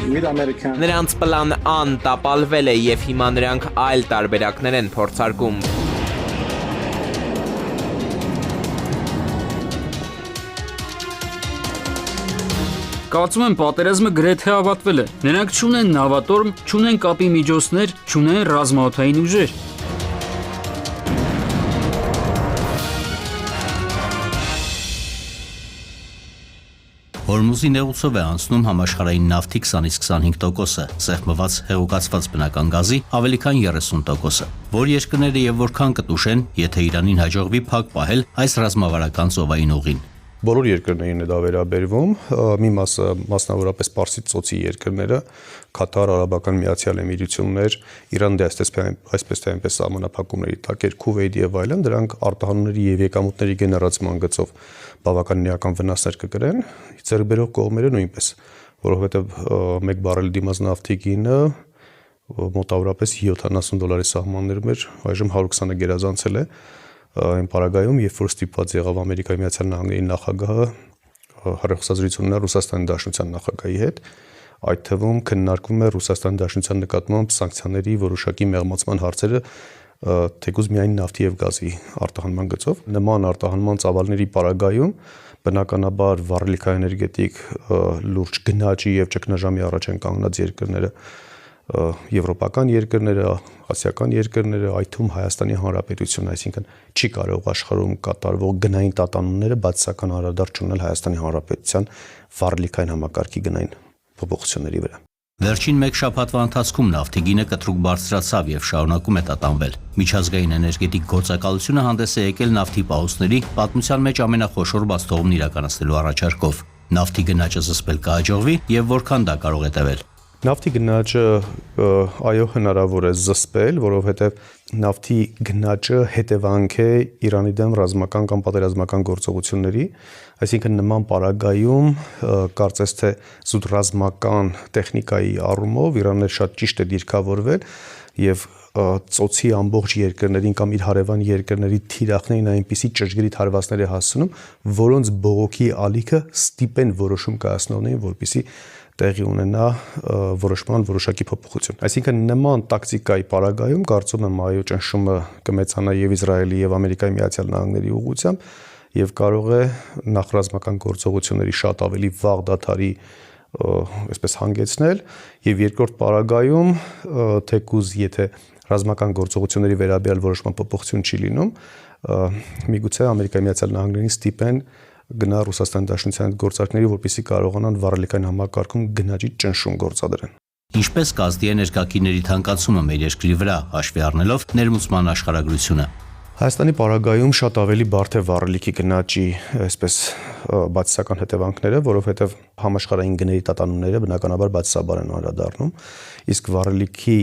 Նրանց պլան A-ն տապալվել է և հիմա նրանք այլ տարբերակներ են փորձարկում։ Կարծում եմ պատերազմը գրեթե ավարտվել է։ Նրանք չունեն նավատորմ, չունեն կապի միջոցներ, չունեն ռազմաօդային ուժեր։ Հորմուզի նեղուցով է անցնում համաշխարհային նավթի 20-ից 25%-ը, սեղմված հեղուկացված բնական գազի ավելի քան 30%-ը։ Որ երկրները եւ որքան կտուշեն, եթե Իրանին հաջողվի փակ պահել այս ռազմավարական ծովային ուղին։ Բոլոր երկրներին է դա վերաբերվում, մի մասը մասնավորապես Պարսից ծոցի երկրները, Կատար, Արաբական Միացյալ Էմիրություններ, Իրանը այսպես թե այնպես սահմանափակումների տակ էր, Քուվեյթ եւ այլն, դրանք արտահանումների եւ եկամուտների գեներացման գծով բավական էական վնասներ կկրեն, ձեռք բերող կողմերը նույնպես, որովհետեւ 1 բարել դիմաց նավթի գինը մոտավորապես $70 սահմաններում էր, այժմ 120-ը գերազանցել է։ Այն պարագայում, երբ որ ստիպված եղավ Ամերիկայի Միացյալ Նահանգների նախագահը հեռախոսազրույցներ Ռուսաստանի Դաշնության նախագահի հետ, այդ թվում քննարկվում է Ռուսաստանի Դաշնության նկատմամբ սանկցիաների որոշակի մեղմացման հարցերը, թեկուզ միայն նավթի եւ գազի արտահանման գծով։ Նման արտահանման ծավալների պարագայում բնականաբար վառելիքաէներգետիկ լուրջ գնաճի եւ ճգնաժամի առաջ են կանգնած երկրները, եվրոպական երկրները, ասիական երկրները, այդ թվում Հայաստանի Հանրապետությունը, այսինքն չի կարող աշխարհում կատարվող գնային տատանումները բացասական անդրադարձ չունել Հայաստանի Հանրապետության վառելիքային համակարգի գնային փոփոխությունների վրա։ Վերջին մեկ շաբաթվա ընթացքում նավթի գինը կտրուկ բարձրացավ եւ շարունակում է տատանվել։ Միջազգային էներգետիկ գործակալությունը հանդես է եկել նավթի պահուստների պատմության մեջ ամենախոշոր բացթողումն իրականացնելու առաջարկով։ Նավթի գնաճը զսպել կհաջողվի եւ որքան դա կարող է տևել։ Նավթի գնաճը այո հնարավոր է զսպել, որովհետև նավթի գնաճը հետևանք է Իրանի դեմ ռազմական կամ պատերազմական գործողությունների, այսինքն նման պարագայում կարծես թե զուտ ռազմական տեխնիկայի առումով Իրանն շատ ճիշտ է դիրքավորվել եւ ծոցի ամբողջ երկրներին կամ իր հարևան երկրների թիրախներին այնպիսի ճշգրիտ հարվածներ է հասցնում, որոնց բողոքի ալիքը ստիպեն որոշում կայացնողներին, որպեսզի տեղի ունենա որոշման որոշակի փոփոխություն։ Այսինքն նման տակտիկայի պարագայում կարծում եմ այո ճնշումը կմեծանա եւ Իսրայելի եւ Ամերիկայի Միացյալ Նահանգների ուղղությամբ եւ կարող է նախրազմական գործողությունների շատ ավելի վաղ դադարի այսպես հանգեցնել եւ երկրորդ պարագայում թեկուզ եթե ռազմական գործողությունների վերաբերյալ որոշման փոփոխություն չի լինում, միգուցե Ամերիկայի Միացյալ Նահանգներին ստիպեն գնա Ռուսաստանի Դաշնության գործարքների, որպեսզի կարողանան վառելիքային համակարգում գնաճի ճնշում գործադրեն։ Ինչպես կազդի է ներկայացիների թանկացումը մեր երկրի վրա, հաշվի առնելով ներմուծման աշխարհագրությունը։ Հայաստանի պարագայում շատ ավելի բարդ է վառելիքի գնաճի այսպես բացասական հետևանքները, որովհետև համաշխարհային գների տատանումները բնականաբար բացասաբար են անդրադառնում, իսկ վառելիքի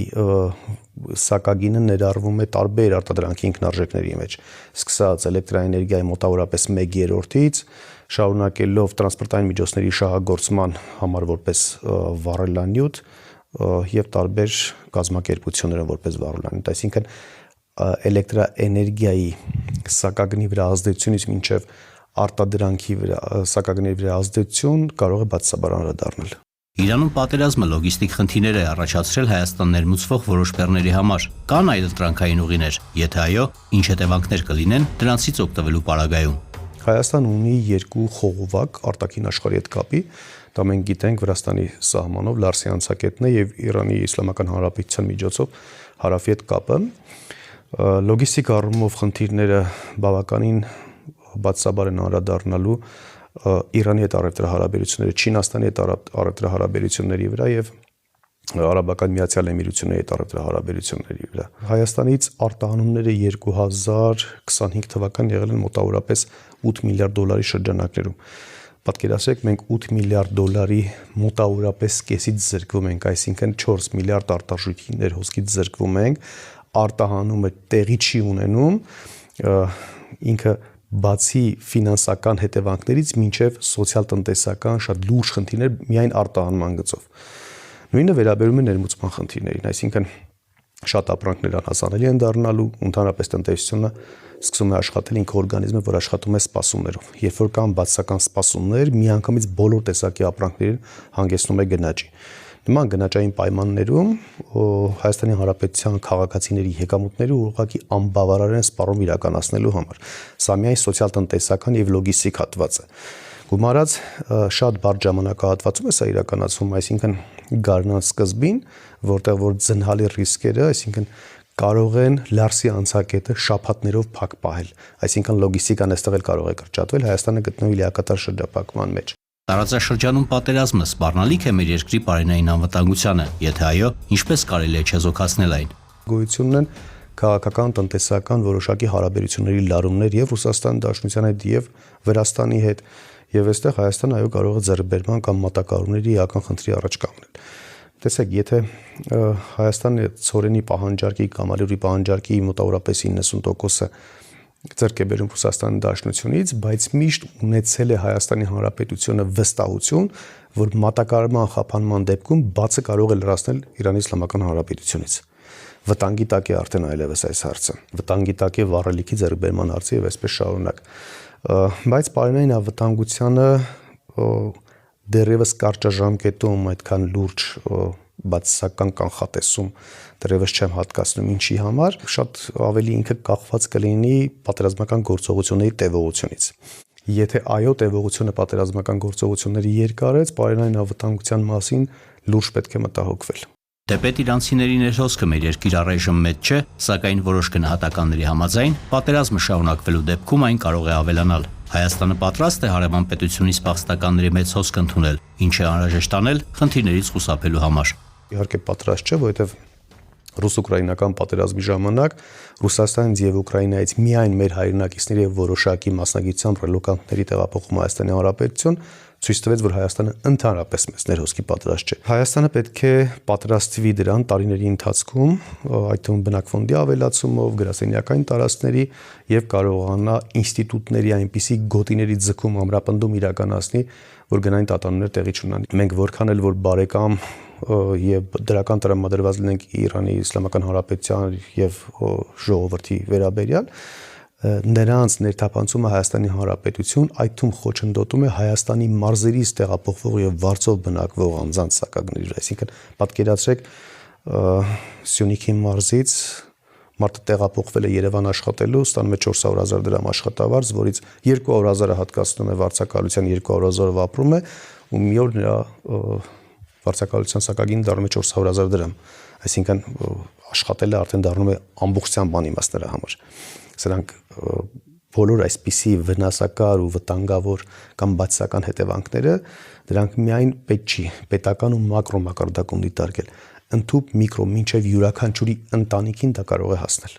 սակագինը ներառվում է տարբեր արտադրանքի ինքնարժեքների մեջ, սկսած էլեկտրաէներգիայի մոտավորապես 1/3-ից, շարունակելով տրանսպորտային միջոցների շահագործման համար որպես վառելանյութ եւ տարբեր կազմակերպությունները որպես վառելանյութ, այսինքն էլեկտրաէներգիայի սակագնի վրա ազդեցությունից մինչև արտադրանքի վրա սակագների վրա ազդեցություն կարող է բացասաբար անդրադառնալ։ Իրանում պատերազմը լոգիստիկ խնդիրներ է առաջացրել Հայաստան ներմուծվող որոշ բեռների համար։ Կան այլտրանքային ուղիներ, եթե այո, ինչ հետևանքներ կլինեն դրանցից օգտվելու պարագայում։ Հայաստան ունի 2 խողովակ արտաքին աշխարհի հետ կապի, դա մենք գիտենք Վրաստանի սահմանով Լարսի անցակետն է եւ Իրանի Իսլամական Հանրապետության միջոցով հարավի հետ կապը։ Լոգիստիկ առումով խնդիրները բավականին բացասաբար են անդրադառնալու Իրանի հետ առևտրահարաբերությունների, Չինաստանի հետ առևտրահարաբերությունների վրա եւ Արաբական Միացյալ Էմիրությունների հետ առևտրահարաբերությունների վրա։ Հայաստանից արտահանումները 2025 թվականին եղել են մոտավորապես $8 միլիարդ շրջանակներում։ Պատկերացրեք, մենք $8 միլիարդ մոտավորապես կեսից զրկվում ենք, այսինքն 4 միլիարդ արտարժույթի ներհոսքից զրկվում ենք, արտահանումը տեղի չի ունենում, ինքը բացի ֆինանսական հետևանքներից մինչև սոցիալ-տնտեսական շատ լուրջ խնդիրներ միայն արտահանման գծով։ Նույնը վերաբերում է ներմուծման խնդիրներին, այսինքն շատ ապրանքներ անհասանելի են դառնալու, ընդհանրապես տնտեսությունը սկսում է աշխատել ինքը օրգանիզմը, որ աշխատում է սպասումներով։ Երբ որ կան բացասական սպասումներ, միանգամից բոլոր տեսակի ապրանքներին հանգեցնում է գնաճի։ Նման գնաճային պայմաններում Հայաստանի Հանրապետության քաղաքացիների եկամուտների ուղղակի անբավարար են սպառում իրականացնելու համար։ Սա միայն սոցիալ-տնտեսական եւ լոգիստիկ հատված է։ Գումարած շատ բարդ ժամանակահատվածում է սա իրականացվում, այսինքն գարնան սկզբին, որտեղ որ ձնհալի ռիսկերը, այսինքն կարող են Լարսի անցակետը շաբաթներով փակ պահել, այսինքն լոգիստիկան այստեղ էլ կարող է կրճատվել, Հայաստանը գտնվի լիակատար շրջափակման մեջ։ Տարածաշրջանում պատերազմը սպառնալիք է մեր երկրի բարենային անվտանգությանը, եթե այո, ինչպես կարելի է չեզոքացնել այն։ Գոյություն են քաղաքական, տնտեսական որոշակի հարաբերությունների լարումներ եւ Ռուսաստանի Դաշնության հետ եւ Վրաստանի հետ, եւ այստեղ Հայաստանը այո կարող է ձեռբերման կամ մատակարարումների իրական խնդրի առաջ կանգնել։ Տեսեք, եթե Հայաստանի ծորենի պահանջարկի կամ ալյուրի պահանջարկի մոտավորապես 90%-ը ձեռք է բերում Ռուսաստանի Դաշնությունից, բայց միշտ ունեցել է Հայաստանի Հանրապետությունը վստահություն, որ մատակարարման խափանման դեպքում բացը կարող է լրացնել Իրանի Իսլամական Հանրապետությունից։ Վտանգի տակ է արդեն այլևս այս հարցը։ Վտանգի տակ է վառելիքի ձեռքբերման հարցը եւ այսպես շարունակ։ Բայց բարենային անվտանգությանը դեռևս կարճաժամկետում այդքան լուրջ բացասական կանխատեսում դեռևս չեմ հատկացնում ինչի համար, շատ ավելի ինքը կախված կլինի պատերազմական գործողությունների տևողությունից։ Եթե այո տևողությունը պատերազմական գործողությունների երկարեց, բարենային անվտանգության մասին լուրջ պետք է մտահոգվել։ Թեպետ իրանցիների ներհոսքը մեր երկիր առայժմ մեծ չէ, սակայն որոշ գնահատականների համաձայն պատերազմը շարունակվելու դեպքում այն կարող է ավելանալ։ Հայաստանը պատրաստ է հարևան պետությունից փախստականների մեծ հոսք ընդունել, ինչ է անհրաժեշտ անել խնդիրներից խուսափելու համար։ Իհարկե պատրաստ չէ, որովհետև ռուս-ուկրաինական պատերազմի ժամանակ Ռուսաստանից եւ Ուկրաինայից միայն մեր հայրենակիցների եւ որոշակի մասնագիտությամբ ռելոկանտների տեղափոխումը Հայաստանի Հանրապետություն ցույց տվեց, որ Հայաստանը ընդհանրապես մեծ ներհոսքի պատրաստ չէ։ Հայաստանը պետք է պատրաստվի դրան տարիների ընթացքում, այդ թվում բնակֆոնդի ավելացումով, գրասենյակային տարածքների եւ կարողանա ինստիտուտների այնպիսի գոտիների ձգում ամրապնդում իրականացնի, որ գնային տատանումներ տեղի չունենան։ Մենք որքան էլ որ բարեկամ եւ դրական տրամադրված լինենք Իրանի Իսլամական Հանրապետության եւ ժողովրդի վերաբերյալ, նրանց ներթափանցումը Հայաստանի Հանրապետություն այդ թվում խոչընդոտում է Հայաստանի մարզերից տեղափոխվող եւ վարձով բնակվող անձանց սակագների, այսինքն պատկերացրեք Սյունիքի մարզից մարդը տեղափոխվել է Երևան աշխատելու, ստանում է 400,000 դրամ աշխատավարձ, որից 200,000-ը հատկացնում է վարձակալության, 200,000-ով ապրում է ու մի օր նրա վարձակալության սակագին դառնում է 400,000 դրամ, այսինքն աշխատելը արդեն դառնում է ամբողջությամբ անիմաստ նրա համար։ Սրանք բոլոր այսպիսի վնասակար ու վտանգավոր կամ բացասական հետևանքները դրանք միայն պետք չի պետական ու մակրո մակարդակում դիտարկել, ընդհանուր միկրո մինչև յուրաքանչյուրի ընտանիքին դա կարող է հասնել։